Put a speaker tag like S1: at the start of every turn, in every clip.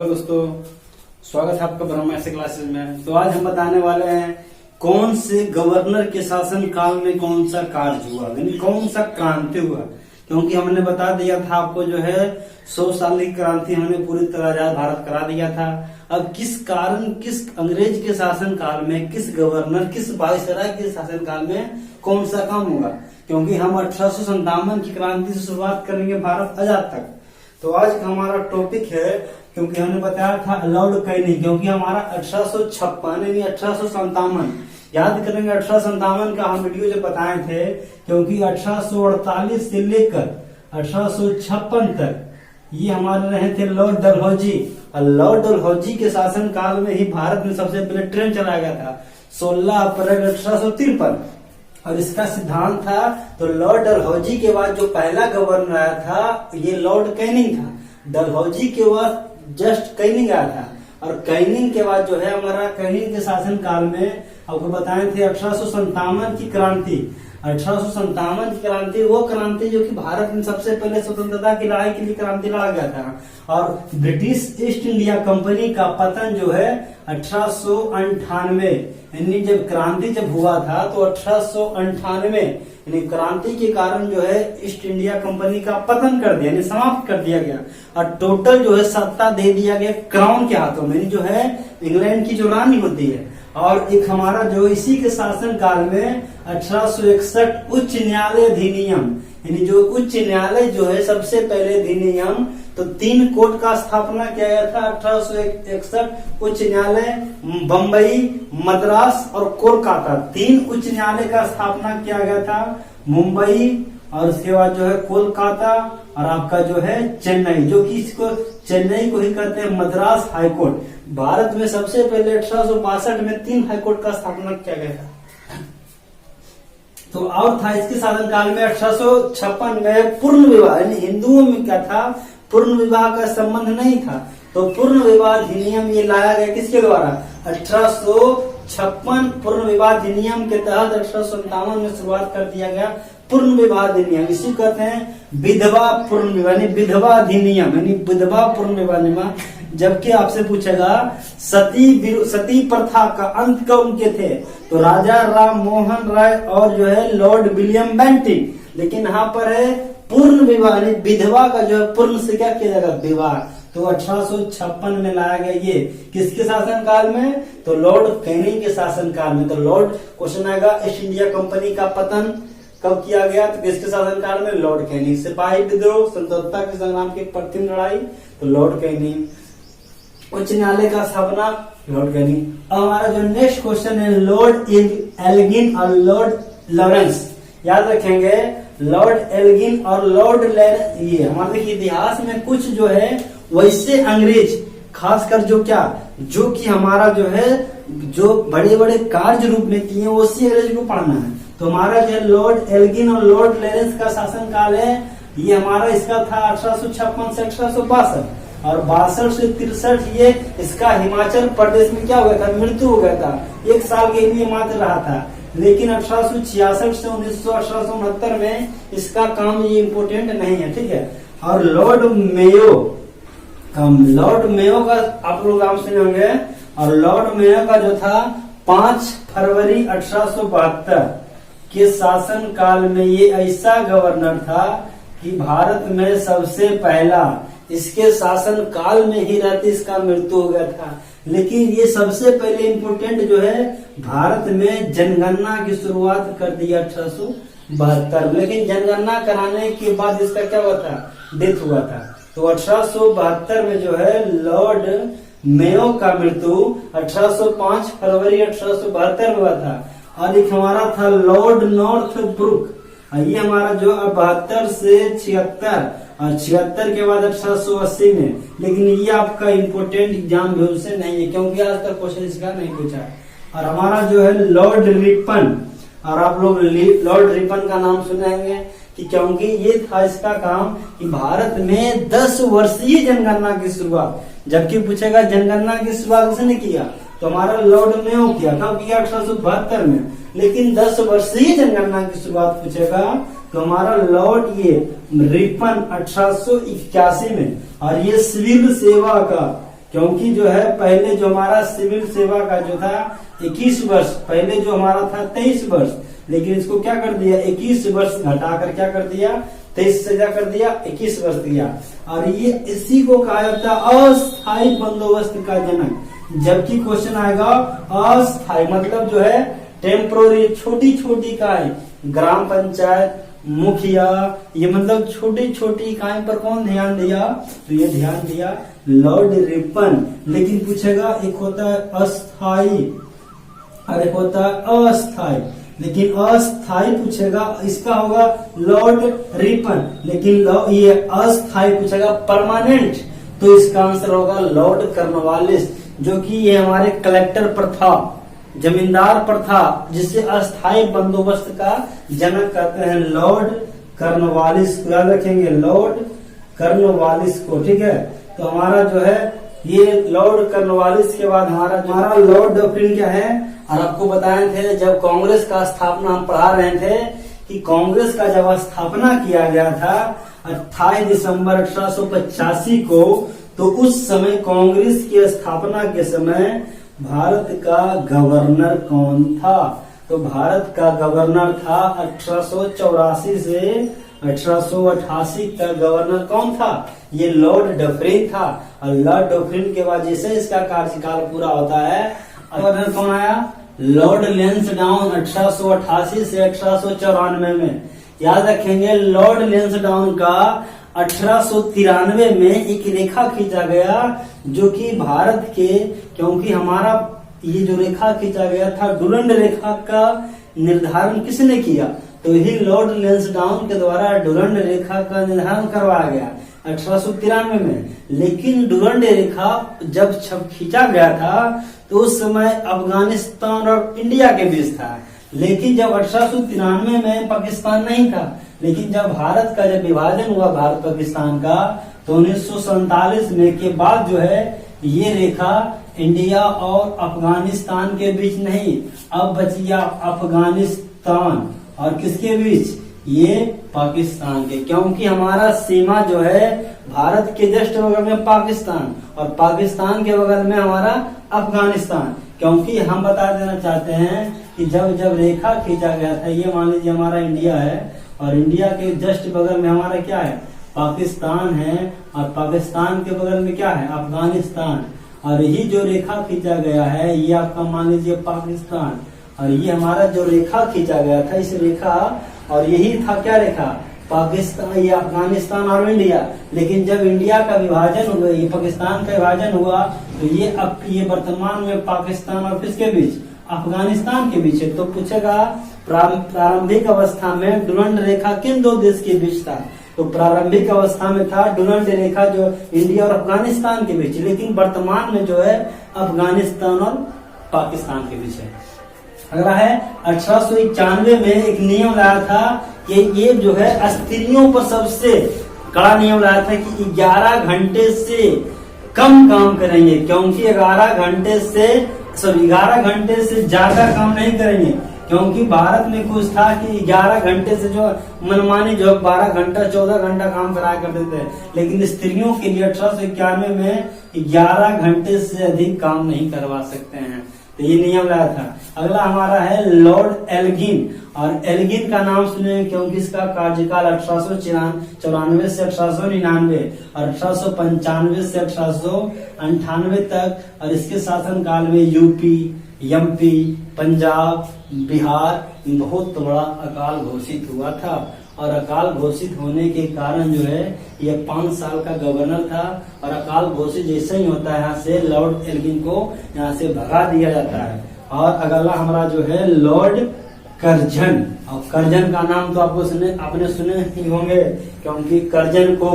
S1: दोस्तों, स्वागत है आपका ब्रह्मास्त्र क्लासेस में। तो आज हम बताने वाले हैं कौन से गवर्नर के शासन काल में कौन सा कार्य हुआ, यानी कौन सा क्रांति हुआ। क्योंकि हमने बता दिया था आपको जो है 100 साल की क्रांति हमने पूरी तरह आजाद भारत करा दिया था। अब किस कारण, किस अंग्रेज के शासन काल में, किस गवर्नर, किस वायसराय के शासन काल में कौन सा काम हुआ, क्योंकि हम 1857 की क्रांति से शुरुआत करेंगे भारत आजाद तक। तो आज का हमारा टॉपिक है, क्योंकि हमने बताया था लॉर्ड कैनिंग, क्योंकि हमारा 1856 यानी 1857 याद करेंगे। 1857 का हम वीडियो जो बताए थे, क्योंकि 1848 से लेकर 1856 तक ये हमारे रहे थे लॉर्ड डलहौजी। और लॉर्ड डलहौजी के शासन काल में ही भारत में सबसे पहले ट्रेन चलाया गया था 16 अप्रैल 1853। और इसका सिद्धांत था, तो लॉर्ड डलहौजी के बाद जो पहला गवर्नर आया था ये लॉर्ड कैनिंग था। डलहौजी के बाद जस्ट कैनिंग आया था, और कैनिंग के बाद जो है हमारा कैनिंग के शासन काल में आपको बताए थे 1857 की क्रांति। 1857 की क्रांति वो क्रांति जो कि भारत में सबसे पहले स्वतंत्रता की लड़ाई के लिए क्रांति लड़ा गया था। और ब्रिटिश ईस्ट इंडिया कंपनी का पतन जो है 1898 यानी जब क्रांति जब हुआ था तो 1898 यानी क्रांति के कारण जो है ईस्ट इंडिया कंपनी का पतन कर दिया, यानी समाप्त कर दिया गया। और टोटल जो है सत्ता दे दिया गया क्राउन के हाथों में, यानी जो है इंग्लैंड की जो रानी होती है। और एक हमारा जो इसी के शासन काल में 1861 उच्च न्यायालय अधिनियम, यानी जो उच्च न्यायालय जो है सबसे पहले अधिनियम, तो 3 कोर्ट का स्थापना किया गया था। 1861 उच्च न्यायालय बम्बई, मद्रास और कोलकाता, 3 उच्च न्यायालय का स्थापना किया गया था। मुंबई और उसके बाद जो है कोलकाता और आपका जो है चेन्नई, जो कि इसको चेन्नई को ही कहते हैं मद्रास हाईकोर्ट। भारत में सबसे पहले 1862 में 3 हाईकोर्ट का स्थापना किया गया था। तो और था इसके शासन काल में 1856 में पूर्ण विवाह, यानी हिंदुओं में क्या था, पूर्ण विवाह का संबंध नहीं था। तो पूर्ण विवाह अधिनियम ये लाया गया किसके द्वारा, 1856 पूर्ण विवाह अधिनियम के तहत 1857 में शुरुआत कर दिया गया पूर्ण विवाह अधिनियम। इसी कहते हैं विधवा पूर्ण विवाह, यानी विधवा अधिनियम, यानी विधवा पूर्ण विवाह अधिनियम। जबकि आपसे पूछेगा सती प्रथा का अंत कौन के थे, तो राजा राम मोहन राय और जो है लॉर्ड विलियम बेंटिंग। लेकिन यहाँ पर है पूर्ण विवाह, यानी विधवा का जो है पूर्ण से क्या किया जाएगा, विवाह। तो 1856 में लाया गया ये किसके शासन काल में, तो लॉर्ड कैनिंग के शासन काल में। तो लॉर्ड क्वेश्चन आएगा ईस्ट इंडिया कंपनी का पतन कब किया गया, तो किसके शासन काल में, लॉर्ड कैनिंग। सिपाही विद्रोह, स्वतंत्रता के संग्राम की प्रथम लड़ाई, तो लॉर्ड कैनिंग। उच्च न्यायालय का स्थापना, लॉर्ड कैनिंग। अब हमारा जो नेक्स्ट क्वेश्चन है लॉर्ड एल्गिन और लॉर्ड लॉरेंस। याद रखेंगे लॉर्ड एल्गिन और लॉर्ड लॉरेंस, ये हमारे देखिए इतिहास में कुछ जो है वैसे अंग्रेज, खासकर जो क्या, जो कि हमारा जो है जो बड़े बड़े कार्य रूप में किए उसी अंग्रेज को पढ़ना है। तो हमारा जो लॉर्ड एल्गिन और लॉर्ड लॉरेंस का शासन काल है, ये हमारा इसका था 1856 से 1862, और 62 से 63 ये इसका हिमाचल प्रदेश में क्या हो गया था, मृत्यु हो गया था। 1 साल के लिए मात्र रहा था। लेकिन 1866 से 1869 में इसका काम ये इम्पोर्टेंट नहीं है, ठीक है। और लॉर्ड मेयो का आप लोग नाम सुने होंगे। और लॉर्ड मेयो का जो था 5 फरवरी 1872 के शासन काल में ये ऐसा गवर्नर था कि भारत में सबसे पहला, इसके शासन काल में ही रहते इसका मृत्यु हो गया था। लेकिन ये सबसे पहले इम्पोर्टेंट जो है भारत में जनगणना की शुरुआत कर दी 1872। लेकिन जनगणना कराने के बाद इसका क्या हुआ था, डेथ हुआ था। तो 1872 में जो है लॉर्ड मेयो का मृत्यु 1805 फरवरी 1872 में हुआ था। और एक हमारा था लॉर्ड नॉर्थ ब्रुक, ये हमारा जो 72 से 76 और 76 के बाद 1880 में। लेकिन ये आपका इम्पोर्टेंट एग्जाम भी उससे नहीं है, क्योंकि आज तक क्वेश्चन इसका नहीं पूछा। और हमारा जो है लॉर्ड रिपन, और आप लोग लॉर्ड रिपन का नाम सुनेंगे कि क्योंकि ये था इसका काम कि भारत में 10 वर्षीय जनगणना की शुरुआत। जबकि पूछेगा जनगणना की शुरुआत किसने किया, तो हमारा लॉर्ड मेयो किया, कब किया, 1872 में। लेकिन 10 वर्षीय जनगणना की शुरुआत पूछेगा तो हमारा लॉर्ड ये रिपन 1881 में। और ये सिविल सेवा का क्योंकि जो है पहले जो हमारा सिविल सेवा का जो था 21 वर्ष, पहले जो हमारा था 23 वर्ष, लेकिन इसको क्या कर दिया 21 वर्ष घटाकर क्या कर दिया 23 से क्या कर दिया 21 वर्ष दिया। और ये इसी को कहा जाता है अस्थायी बंदोबस्त का जनक। जबकि क्वेश्चन आएगा अस्थायी मतलब जो है टेम्पोररी, छोटी छोटी इकाई, ग्राम पंचायत, मुखिया, ये मतलब छोटी छोटी इकाई पर कौन ध्यान दिया, तो ये ध्यान दिया लॉर्ड रिपन। लेकिन पूछेगा एक होता है अस्थाई और एक होता है अस्थाई, लेकिन अस्थाई पूछेगा इसका होगा लॉर्ड रिपन, लेकिन ये अस्थाई पूछेगा परमानेंट, तो इसका आंसर होगा लॉर्ड कॉर्नवालिस, जो कि ये हमारे कलेक्टर पर था, जमींदार पर था, जिसे अस्थायी बंदोबस्त का जनक कहते हैं लॉर्ड कॉर्नवालिस। याद रखेंगे लॉर्ड कॉर्नवालिस को, ठीक है। तो हमारा जो है ये लॉर्ड कॉर्नवालिस के बाद हमारा लॉर्ड डफरिन क्या है, और आपको बताए थे जब कांग्रेस का स्थापना हम पढ़ा रहे थे कि कांग्रेस का जब स्थापना किया गया था 28 दिसंबर 1885 को, तो उस समय कांग्रेस की स्थापना के समय भारत का गवर्नर कौन था, तो भारत का गवर्नर था 1884 से 1888 का गवर्नर कौन था, ये लॉर्ड डफरिन था। और लॉर्ड डफरिन के बाद जैसे इसका कार्यकाल पूरा होता है, गवर्नर कौन आया, लॉर्ड लैंसडाउन 1888 से 1894 में। याद रखेंगे लॉर्ड लैंसडाउन का 1893 में एक रेखा खींचा गया, जो कि भारत के, क्योंकि हमारा ये जो रेखा खींचा गया था डुरंड रेखा का निर्धारण किसने किया, तो यही लॉर्ड लैंसडाउन के द्वारा डुरंड रेखा का निर्धारण करवाया गया 1893 में। लेकिन डुरंड रेखा जब खींचा गया था तो उस समय अफगानिस्तान और इंडिया के बीच था, लेकिन जब 1893 में पाकिस्तान नहीं था, लेकिन जब भारत का जब विभाजन हुआ भारत पाकिस्तान का, तो 1947 में के बाद जो है ये रेखा इंडिया और अफगानिस्तान के बीच नहीं, अब बच गया अफगानिस्तान और किसके बीच, ये पाकिस्तान के, क्योंकि हमारा सीमा जो है भारत के जस्ट बगल में पाकिस्तान और पाकिस्तान के बगल में हमारा अफगानिस्तान। क्योंकि हम बता देना चाहते हैं कि जब जब रेखा खींचा गया था, ये मान लीजिए हमारा इंडिया है और इंडिया के जस्ट बगल में हमारा क्या है, पाकिस्तान है, और पाकिस्तान के बगल में क्या है, अफगानिस्तान। और यही जो रेखा खींचा गया है ये आपका मान लीजिए पाकिस्तान, और ये हमारा जो रेखा खींचा गया था इस रेखा, और यही था क्या रेखा, पाकिस्तान, ये अफगानिस्तान और इंडिया। लेकिन जब इंडिया का विभाजन हुआ, ये पाकिस्तान का विभाजन हुआ, तो ये अब ये वर्तमान में पाकिस्तान और किसके बीच, अफगानिस्तान के बीच है। तो पूछेगा प्रारंभिक अवस्था में डुरंड रेखा किन दो देश के बीच था, तो प्रारंभिक अवस्था में था डुरंड रेखा जो इंडिया और अफगानिस्तान के बीच, लेकिन वर्तमान में जो है अफगानिस्तान और पाकिस्तान के बीच है। अगला है 1891 में एक नियम लाया था कि ये जो है स्त्रियों पर सबसे कड़ा नियम लाया था कि 11 घंटे से कम काम करेंगे, क्योंकि 11 घंटे से ज्यादा काम नहीं करेंगे, क्योंकि भारत में कुछ था कि 11 घंटे से जो मनमानी जो 12 घंटा 14 घंटा काम कराया करते थे, लेकिन स्त्रियों के लिए 1891 में 11 घंटे से अधिक काम नहीं करवा सकते हैं, तो ये नियम लाया था। अगला हमारा है लॉर्ड एल्गिन, और एल्गिन का नाम सुने क्योंकि इसका कार्यकाल 1894 से 1899 और 1895 से 1898 तक, और इसके शासन काल में यूपी, एमपी, पंजाब, बिहार बहुत बड़ा अकाल घोषित हुआ था। और अकाल घोषित होने के कारण जो है ये 5 साल का गवर्नर था, और अकाल घोषित जैसे ही होता है यहाँ से लॉर्ड एल्गिन को यहाँ से भगा दिया जाता है। और अगला हमारा जो है लॉर्ड कर्जन, और कर्जन का नाम तो आपने सुने ही होंगे, क्योंकि कर्जन को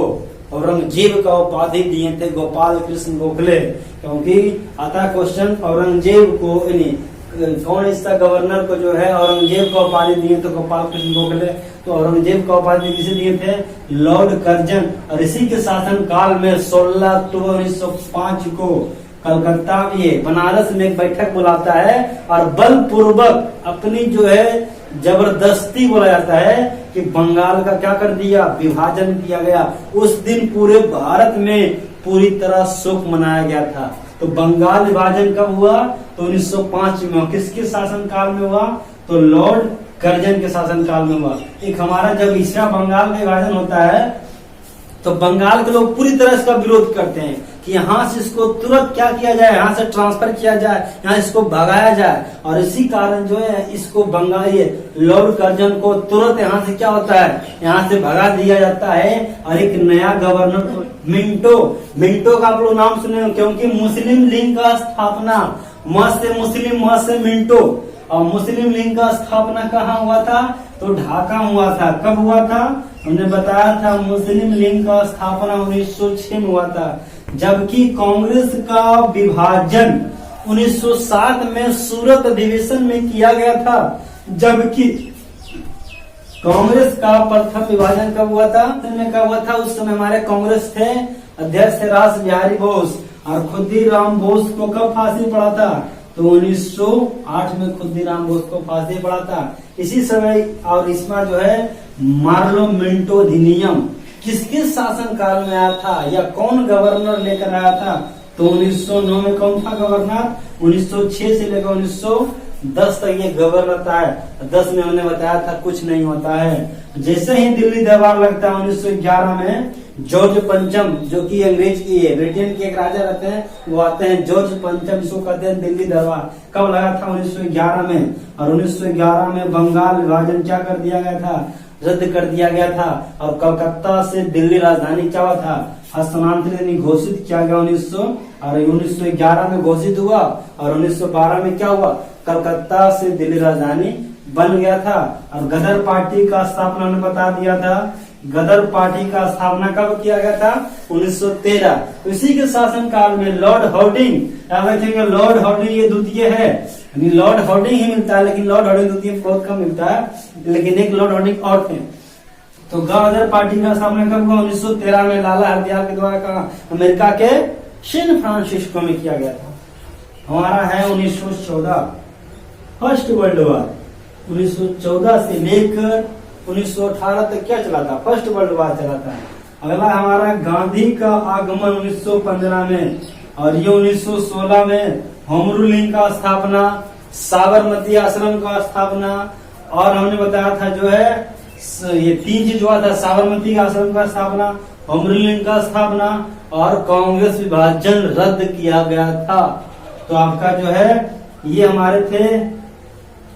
S1: औरंगजेब का उपाधि दिए थे गोपाल कृष्ण गोखले, क्योंकि आता क्वेश्चन औरंगजेब को कौन इसका गवर्नर को जो है औरंगजेब का उपाधि दिए थे गोपाल कृष्ण गोखले, तो औरंगजेब का उपाधि किसे दिए थे, लॉर्ड कर्जन। और इसी के शासन काल में 16 अक्टूबर 1905 को कलकत्ता में बनारस में एक बैठक बुलाता है और बलपूर्वक अपनी जो है जबरदस्ती बोला जाता है कि बंगाल का क्या कर दिया, विभाजन किया गया। उस दिन पूरे भारत में पूरी तरह शोक मनाया गया था। तो बंगाल विभाजन कब हुआ? तो 1905 में। किसके शासन काल में हुआ? तो लॉर्ड कर्जन के शासन काल में हुआ। एक हमारा जब ईस्ट बंगाल का विभाजन होता है तो बंगाल के लोग पूरी तरह इसका विरोध करते हैं कि यहाँ से इसको तुरंत क्या किया जाए, यहाँ से ट्रांसफर किया जाए, यहाँ इसको भगाया जाए। और इसी कारण जो है इसको बंगाल लॉर्ड कर्जन को तुरंत यहाँ से क्या होता है, यहाँ से भगा दिया जाता है। और एक नया गवर्नर मिंटो का आप लोग नाम सुने, क्योंकि मुस्लिम लीग का स्थापना म से मुस्लिम, म से मिंटो। और मुस्लिम लीग का स्थापना कहाँ हुआ था? तो ढाका हुआ था। कब हुआ था? हमने बताया था मुस्लिम लीग का स्थापना 1906 में हुआ था। जबकि कांग्रेस का विभाजन 1907 में सूरत अधिवेशन में किया गया था। जबकि कांग्रेस का प्रथम विभाजन कब हुआ था? कब हुआ था? उस समय हमारे कांग्रेस थे अध्यक्ष थे रास बिहारी बोस, और खुदीराम बोस को कब फांसी पड़ा था? तो 1908 में खुदीराम बोस को फांसी पड़ा था। इसी समय और इसमें जो है मार्लो मिंटो अधिनियम किसके शासन काल में आया था या कौन गवर्नर लेकर आया था? तो 1909 में कौन था गवर्नर? 1906 से लेकर 1910 तक ये गवर्नर था। 10 में हमने बताया था कुछ नहीं होता है। जैसे ही दिल्ली दरबार लगता है 1911 में, जॉर्ज पंचम जो कि अंग्रेज की है, ब्रिटेन के एक राजा रहते हैं, वो आते हैं जॉर्ज पंचम, जिसको कहते हैं दिल्ली दरबार। कब लगा था? 1911 में। और 1911 में बंगाल विभाजन क्या कर दिया गया था? रद्द कर दिया गया था। और कलकत्ता से दिल्ली राजधानी क्या हुआ था? हस्तांतरित घोषित किया गया 1911 में घोषित हुआ। और 1912 में क्या हुआ? कलकत्ता से दिल्ली राजधानी बन गया था। और गदर पार्टी का स्थापना ने बता दिया था। गदर पार्टी का स्थापना कब किया गया था? 1913। इसी के शासन काल में लॉर्ड हार्डिंग, याद रखेंगे लॉर्ड हार्डिंग ये द्वितीय है, लॉर्ड हार्डिंग ही मिलता है, लेकिन लॉर्ड हार्डिंग द्वितीय बहुत कम मिलता है, लेकिन एक लॉर्ड हार्डिंग और थे। तो गदर पार्टी का स्थापना कब हुआ? 1913 में लाला हरदयाल के द्वारा कहा अमेरिका के सैन फ्रांसिस्को में किया गया था। हमारा है 1914 फर्स्ट वर्ल्ड वॉर। 1914 से लेकर 1918 तक क्या चला था? फर्स्ट वर्ल्ड वॉर चला था। अगला हमारा गांधी का आगमन 1915 में, और ये 1916 में होम रूलिंग का स्थापना, साबरमती आश्रम का स्थापना, और हमने बताया था जो है ये 3 चीज हुआ था, साबरमती आश्रम का स्थापना, होम रूलिंग का स्थापना, और कांग्रेस विभाजन रद्द किया गया था। तो आपका जो है ये हमारे थे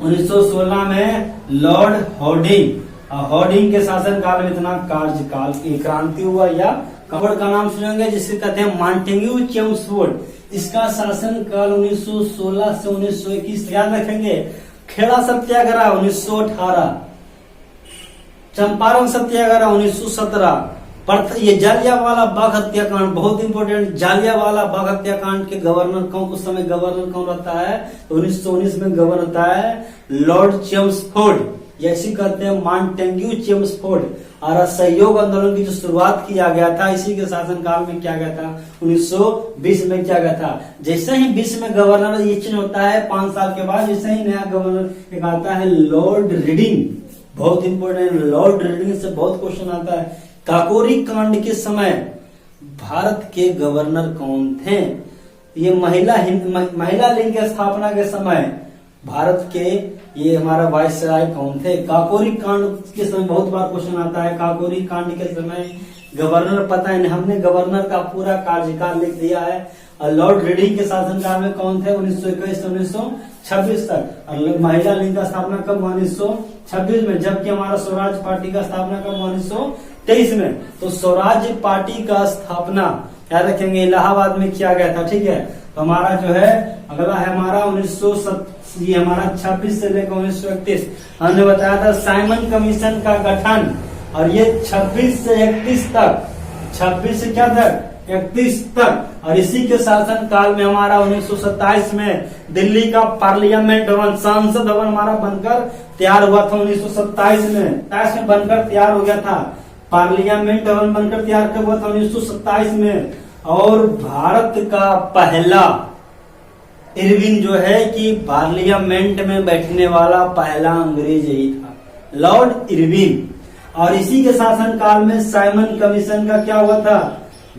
S1: 1916 में लॉर्ड हार्डिंग। हार्डिंग के शासन काल में इतना कार्यकाल की क्रांति हुआ। या कपड़ का नाम सुनेंगे जिसे कहते हैं मॉन्टेग्यू चेम्सफोर्ड। इसका शासन काल 1916 से 1921। याद रखेंगे खेड़ा सत्याग्रह 1918, चंपारण सत्याग्रह 1917, ये जालियांवाला बाग हत्याकांड बहुत इंपोर्टेंट। जालियांवाला बाग हत्याकांड के गवर्नर कौन, उस समय गवर्नर कौन रहता है? 1919 में गवर्नर रहता है लॉर्ड चेम्सफोर्ड, जैसी कहते हैं मॉन्टेग्यू चेम्सफोर्ड। और असहयोग आंदोलन की जो शुरुआत किया गया था इसी के शासन काल में किया गया था, 1920 में किया गया था। जैसे ही 20 में गवर्नर ये चेंज होता है 5 साल के बाद, जैसे ही नया गवर्नर एक आता है लॉर्ड रीडिंग, बहुत इंपोर्टेंट। लॉर्ड रीडिंग से बहुत क्वेश्चन आता है। काकोरी कांड के समय भारत के गवर्नर कौन थे? ये महिला लीग की स्थापना के समय भारत के ये हमारा वायसराय कौन थे? काकोरी कांड के समय बहुत बार क्वेश्चन आता है। काकोरी कांड के समय गवर्नर पता है, हमने गवर्नर का पूरा कार्यकाल लिख दिया है। और लॉर्ड रीडिंग के शासनकाल में कौन थे? 1921 से 1926 तक। और महिला लीग का स्थापना कब? 1926 में। जबकि हमारा स्वराज पार्टी का स्थापना कब? 1923 में। तो स्वराज पार्टी का स्थापना याद रखेंगे इलाहाबाद में किया गया था। ठीक है। तो हमारा जो है अगला है हमारा 1926 से लेकर 1931। हमने बताया था साइमन कमीशन का गठन, और ये 26 से 31 तक, 26 से क्या तक? 31 तक। और इसी के शासन काल में हमारा 1927 में दिल्ली का पार्लियामेंट भवन, संसद भवन हमारा बनकर तैयार हुआ था। 1927 में बनकर तैयार हो गया था। पार्लियामेंट भवन बनकर तैयार कब हुआ था? 1927 में। और भारत का पहला इरविन जो है कि पार्लियामेंट में बैठने वाला पहला अंग्रेज यही था, लॉर्ड इरविन। और इसी के शासन काल में साइमन कमीशन का क्या हुआ था?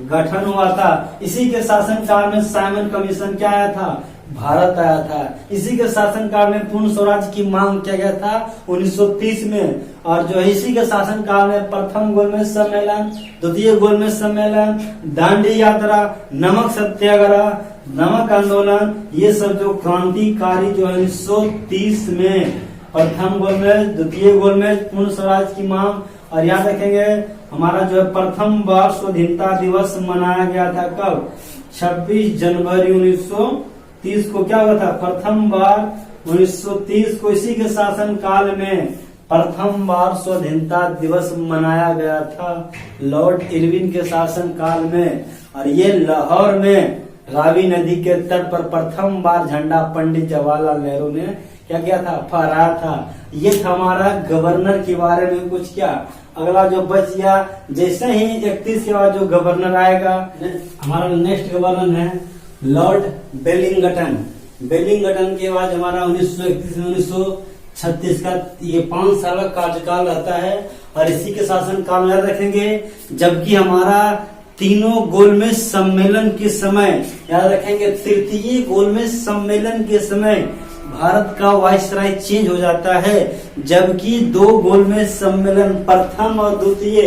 S1: गठन हुआ था। इसी के शासनकाल में साइमन कमीशन क्या आया था, भारत आया था। इसी के शासनकाल में पूर्ण स्वराज की मांग किया गया था 1930 में। और जो है इसी के शासनकाल में प्रथम गोलमेज सम्मेलन, द्वितीय गोलमेज सम्मेलन, दांडी यात्रा, नमक सत्याग्रह, नमक आंदोलन, ये सब जो क्रांतिकारी जो है 1930 में प्रथम गोलमेज, द्वितीय गोलमेज, पूर्ण स्वराज की मांग। और याद रखेंगे हमारा जो है प्रथम बार स्वाधीनता दिवस मनाया गया था कब, 26 जनवरी 1930 को क्या हुआ था, प्रथम बार 1930 को इसी के शासन काल में प्रथम बार स्वाधीनता दिवस मनाया गया था लॉर्ड इरविन के शासन काल में। और ये लाहौर में रावी नदी के तट पर प्रथम बार झंडा पंडित जवाहरलाल नेहरू ने क्या किया था, फहराया था। ये था हमारा गवर्नर के बारे में कुछ। क्या अगला जो बच गया, जैसे ही 31 के बाद जो गवर्नर आएगा, हमारा नेक्स्ट गवर्नर है लॉर्ड बेलिंगटन। बेलिंगटन के बाद हमारा 1931 से 1936 का ये 5 साल का कार्यकाल रहता है। और इसी के शासन काल में याद रखेंगे, जबकि हमारा तीनों गोलमेज सम्मेलन के समय, याद रखेंगे तृतीय गोलमेज सम्मेलन के समय भारत का वायसराय चेंज हो जाता है। जबकि 2 गोलमेज सम्मेलन प्रथम और द्वितीय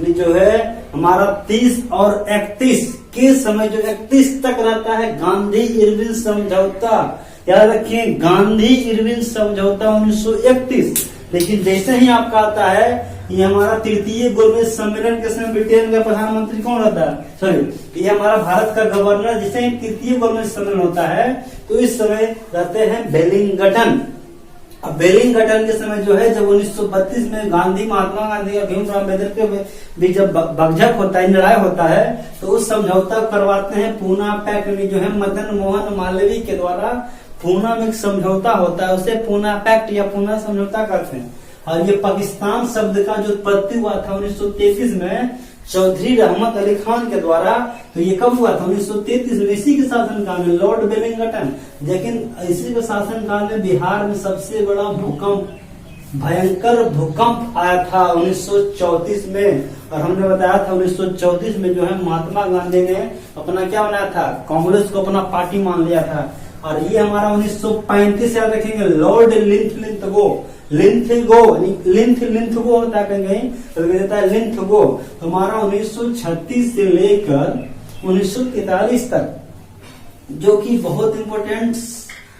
S1: जो है हमारा 30 और 31 के समय, जो 31 तक रहता है गांधी इरविन समझौता। याद रखिए गांधी इरविन समझौता 1931। लेकिन जैसे ही आपका आता है ये हमारा तृतीय गोलमेज सम्मेलन के समय ब्रिटेन का प्रधानमंत्री कौन रहता है, सॉरी ये हमारा भारत का गवर्नर, जिसे ही तृतीय गोलमेज सम्मेलन होता है तो इस समय रहते हैं बेलिंगटन। अब बेलिंगटन के समय जो है जब 1932 में गांधी, महात्मा गांधी और भीमराव अम्बेडकर के बीच जब बकझक होता है, लड़ाई होता है, तो उस समझौता करवाते हैं पूना पैक्ट में, जो है मदन मोहन मालवीय के द्वारा पूना में एक समझौता होता है, उसे पूना पैक्ट या पूना समझौता कहते हैं। और ये पाकिस्तान शब्द का जो उत्पत्ति हुआ था 1933 में चौधरी रहमत अली खान के द्वारा, तो ये कब हुआ था 1933 में, इसी के शासनकाल में लॉर्ड बेलिंगटन। लेकिन इसी के शासनकाल में बिहार में सबसे बड़ा भूकंप, भयंकर भूकंप आया था 1934 में। और हमने बताया था 1934 में जो है महात्मा गांधी ने अपना क्या बनाया था, कांग्रेस को अपना पार्टी मान लिया था। और ये हमारा 1935 याद रखेंगे लॉर्ड लिंथगो होता है कहीं तो देता है लिंथगो। हमारा 1936 से लेकर 1943 तक, जो कि बहुत इंपॉर्टेंट,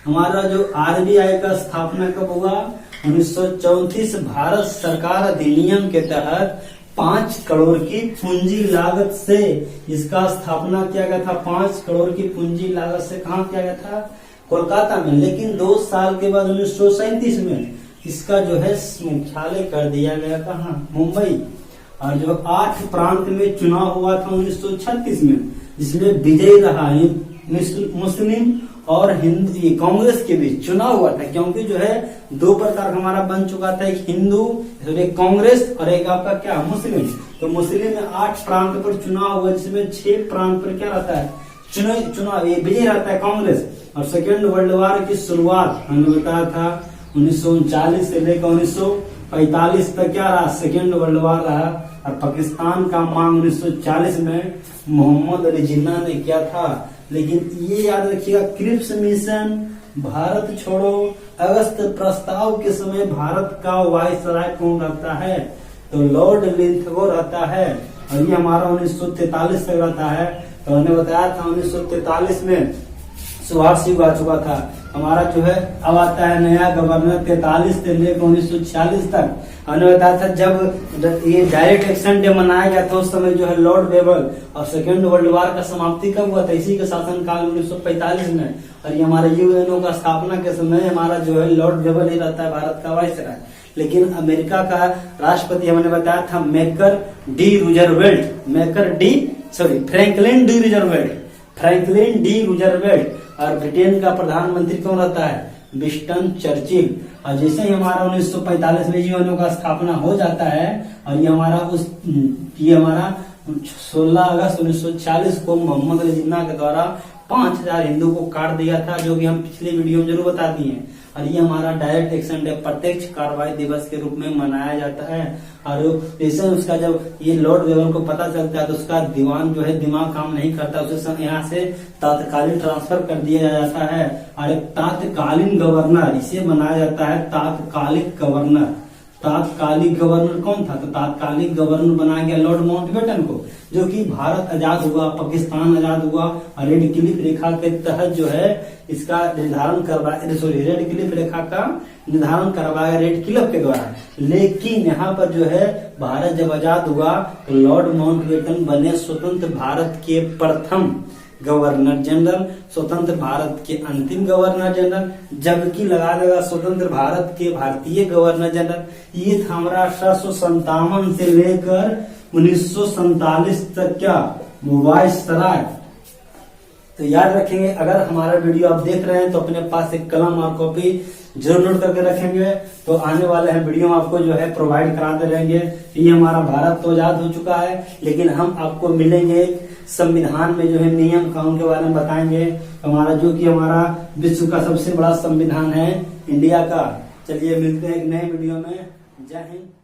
S1: हमारा जो आरबीआई का स्थापना कब हुआ, 1934 भारत सरकार अधिनियम के तहत 5 करोड़ की पूंजी लागत से इसका स्थापना किया गया था। 5 करोड़ की पूंजी लागत से कहाँ किया गया था, कोलकाता में। लेकिन 2 साल के बाद 1937 में इसका जो है मुख्यालय कर दिया गया कहाँ, मुंबई। और जो 8 प्रांत में चुनाव हुआ था 1936 में, जिसमें विजयी रहा मुस्लिम और हिंदू कांग्रेस के बीच चुनाव हुआ था। क्योंकि जो है 2 प्रकार हमारा बन चुका था, एक हिंदू, एक कांग्रेस और एक आपका क्या मुस्लिम। तो मुस्लिम में 8 प्रांत पर चुनाव हुआ, जिसमें 6 प्रांत पर क्या रहता है, चुनाव ये विजय रहता है कांग्रेस। और सेकेंड वर्ल्ड वॉर की शुरुआत हमने बताया था 1939 से लेकर 1945 तक क्या रहा, सेकेंड वर्ल्ड वॉर रहा। और पाकिस्तान का मांग 1940 में मोहम्मद अली जिन्ना ने किया था। लेकिन ये याद रखिएगा, क्रिप्स मिशन, भारत छोड़ो, अगस्त प्रस्ताव के समय भारत का वायसराय कौन रहता है, तो लॉर्ड लिंथगो रहता है। और ये हमारा 1943 तक रहता है। तो हमने बताया था 1943 में सुभाष युग आ चुका था। हमारा जो है अब आता है नया गवर्नर 43 से लेकर 1946 तक। हमने बताया था जब ये डायरेक्ट एक्शन डे मनाया गया था, उस समय जो है लॉर्ड बेबल। और सेकेंड वर्ल्ड वॉर का समाप्ति कब हुआ था, इसी के शासन काल 1945 में। और ये हमारे यूएनओ का स्थापना के समय हमारा जो है लॉर्ड बेबल ही रहता है भारत का वायसराय। लेकिन अमेरिका का राष्ट्रपति हमने बताया था फ्रैंकलिन डी रूजरवेल्ट। और ब्रिटेन का प्रधानमंत्री कौन रहता है, विंस्टन चर्चिल। और जैसे ही हमारा 1945 में यूएनओ का स्थापना हो जाता है, और ये हमारा 16 अगस्त 1940 को मोहम्मद अली जिन्ना के द्वारा 5000 हिंदू को काट दिया था, जो कि हम पिछले वीडियो में जरूर बता दिए। और ये हमारा डायरेक्ट एक्शन डे, प्रत्यक्ष कार्रवाई दिवस के रूप में मनाया जाता है। और जैसे उसका जब ये लॉर्ड गवर्नर को पता चलता है तो उसका दीवान जो है दिमाग काम नहीं करता, उसे यहाँ से तात्कालिक ट्रांसफर कर दिया जाता है। और एक तात्कालीन गवर्नर इसे बनाया जाता है तात्कालिक गवर्नर। तात्कालिक गवर्नर कौन था? तो तात्कालिक गवर्नर बनाया गया लॉर्ड माउंटबेटन को, जो कि भारत आजाद हुआ, पाकिस्तान आजाद हुआ और रेड क्लिफ रेखा के तहत जो है इसका निर्धारण रेड क्लिफ रेखा का निर्धारण करवाया रेड क्लिफ के द्वारा। लेकिन यहाँ पर जो है भारत जब आजाद हुआ तो लॉर्ड माउंटबेटन बने स्वतंत्र भारत के प्रथम गवर्नर जनरल, स्वतंत्र भारत के अंतिम गवर्नर जनरल, जबकि लगा स्वतंत्र भारत के भारतीय गवर्नर जनरल ये था हमारा 1857 से लेकर 1947 तक क्या वायसराय। तो याद रखेंगे, अगर हमारा वीडियो आप देख रहे हैं तो अपने पास एक कलम और कॉपी जरूर नोट करके रखेंगे। तो आने वाले हैं वीडियो में आपको जो है प्रोवाइड कराते रहेंगे। ये हमारा भारत तो आजाद हो चुका है, लेकिन हम आपको मिलेंगे संविधान में जो है नियम कानून के बारे में बताएंगे। हमारा जो कि हमारा विश्व का सबसे बड़ा संविधान है इंडिया का। चलिए मिलते हैं एक नए वीडियो में। जय हिंद।